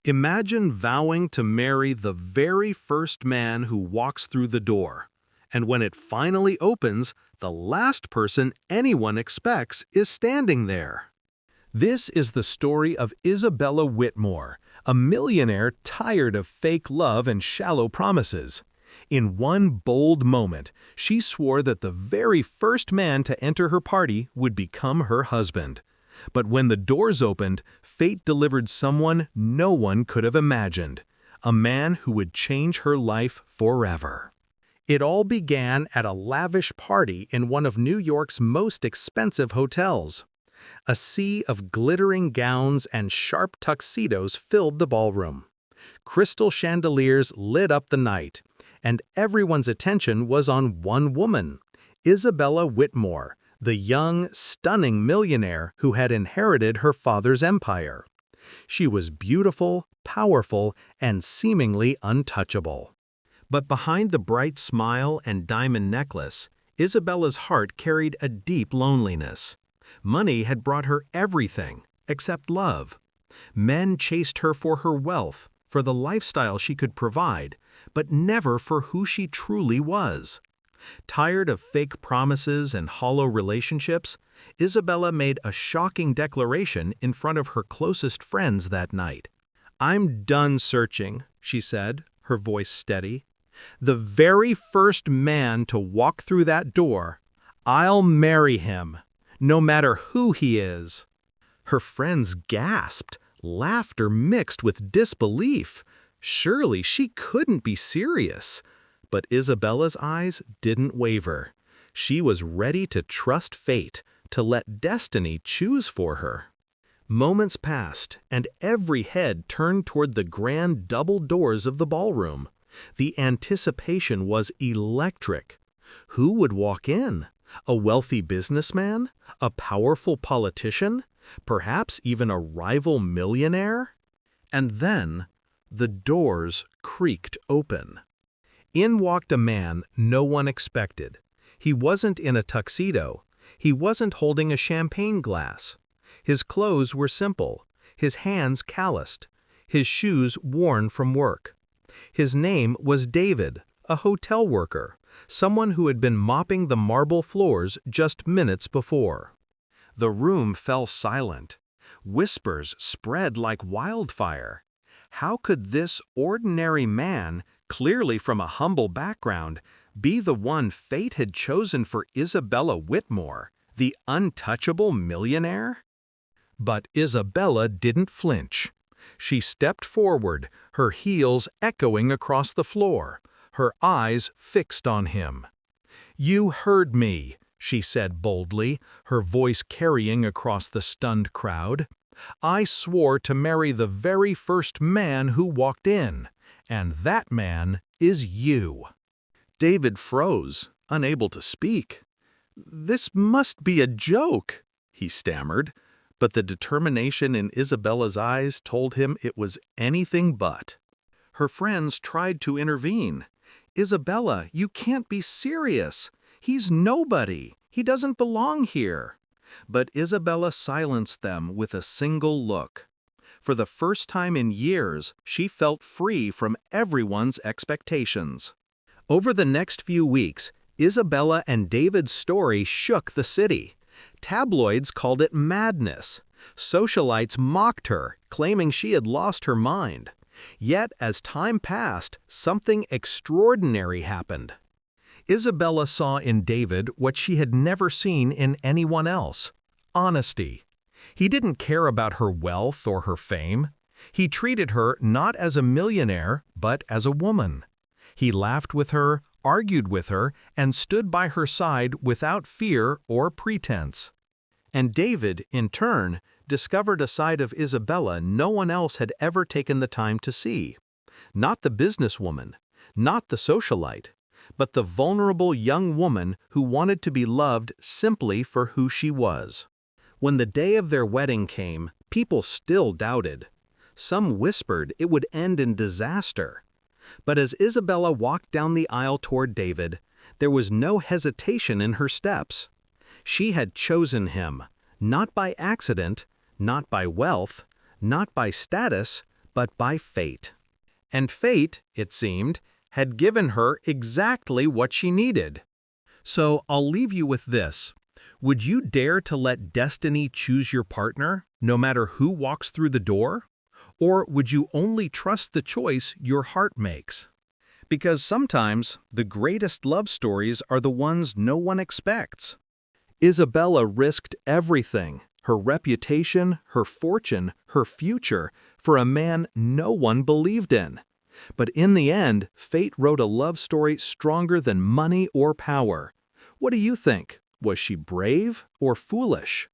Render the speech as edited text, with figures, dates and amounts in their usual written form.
Imagine vowing to marry the very first man who walks through the door, and when it finally opens, the last person anyone expects is standing there. This is the story of Isabella Whitmore, a millionaire tired of fake love and shallow promises. In one bold moment, she swore that the very first man to enter her party would become her husband. But when the doors opened, fate delivered someone no one could have imagined, a man who would change her life forever. It all began at a lavish party in one of New York's most expensive hotels. A sea of glittering gowns and sharp tuxedos filled the ballroom. Crystal chandeliers lit up the night, and everyone's attention was on one woman, Isabella Whitmore, the young, stunning millionaire who had inherited her father's empire. She was beautiful, powerful, and seemingly untouchable. But behind the bright smile and diamond necklace, Isabella's heart carried a deep loneliness. Money had brought her everything except love. Men chased her for her wealth, for the lifestyle she could provide, but never for who she truly was. Tired of fake promises and hollow relationships, Isabella made a shocking declaration in front of her closest friends that night. "I'm done searching," she said, her voice steady. "The very first man to walk through that door, I'll marry him, no matter who he is." Her friends gasped, laughter mixed with disbelief. Surely she couldn't be serious. But Isabella's eyes didn't waver. She was ready to trust fate, to let destiny choose for her. Moments passed, and every head turned toward the grand double doors of the ballroom. The anticipation was electric. Who would walk in? A wealthy businessman? A powerful politician? Perhaps even a rival millionaire? And then, the doors creaked open. In walked a man no one expected. He wasn't in a tuxedo. He wasn't holding a champagne glass. His clothes were simple, his hands calloused, his shoes worn from work. His name was David, a hotel worker, someone who had been mopping the marble floors just minutes before. The room fell silent. Whispers spread like wildfire. How could this ordinary man, clearly from a humble background, be the one fate had chosen for Isabella Whitmore, the untouchable millionaire? But Isabella didn't flinch. She stepped forward, her heels echoing across the floor, her eyes fixed on him. "You heard me," she said boldly, her voice carrying across the stunned crowd. "I swore to marry the very first man who walked in, and that man is you." David froze, unable to speak. "This must be a joke," he stammered, but the determination in Isabella's eyes told him it was anything but. Her friends tried to intervene. "Isabella, you can't be serious. He's nobody. He doesn't belong here." But Isabella silenced them with a single look. For the first time in years, she felt free from everyone's expectations. Over the next few weeks, Isabella and David's story shook the city. Tabloids called it madness. Socialites mocked her, claiming she had lost her mind. Yet, as time passed, something extraordinary happened. Isabella saw in David what she had never seen in anyone else: honesty. He didn't care about her wealth or her fame. He treated her not as a millionaire, but as a woman. He laughed with her, argued with her, and stood by her side without fear or pretense. And David, in turn, discovered a side of Isabella no one else had ever taken the time to see. Not the businesswoman, not the socialite, but the vulnerable young woman who wanted to be loved simply for who she was. When the day of their wedding came, people still doubted. Some whispered it would end in disaster. But as Isabella walked down the aisle toward David, there was no hesitation in her steps. She had chosen him, not by accident, not by wealth, not by status, but by fate. And fate, it seemed, had given her exactly what she needed. So I'll leave you with this. Would you dare to let destiny choose your partner, no matter who walks through the door? Or would you only trust the choice your heart makes? Because sometimes the greatest love stories are the ones no one expects. Isabella risked everything, her reputation, her fortune, her future, for a man no one believed in. But in the end, fate wrote a love story stronger than money or power. What do you think? Was she brave or foolish?